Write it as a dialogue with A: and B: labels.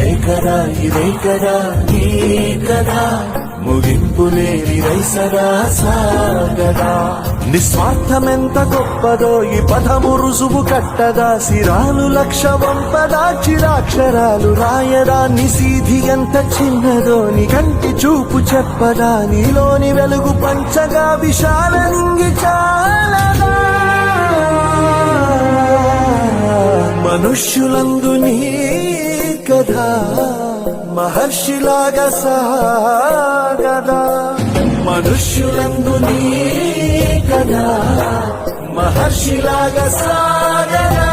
A: ఇదే కదా నీ కదా ముగింపు లేని రైసరా సాగదా నిస్వార్థమెంత గొప్పదో ఈ పదము రుజువు కట్టదా సిరాలు లక్ష వంపదా చిరాక్షరాలు రాయదా నిసీధి ఎంత చిన్నదో నీ కంటి చూపు చెప్పదా నీలోని వెలుగు పంచగా విశాల నింగి చాలదా మనుష్యులందు నీ కథ మహర్షిలాగా సాగదా మనుష్యులందు నీ కథ మహర్షిలాగా సాగదా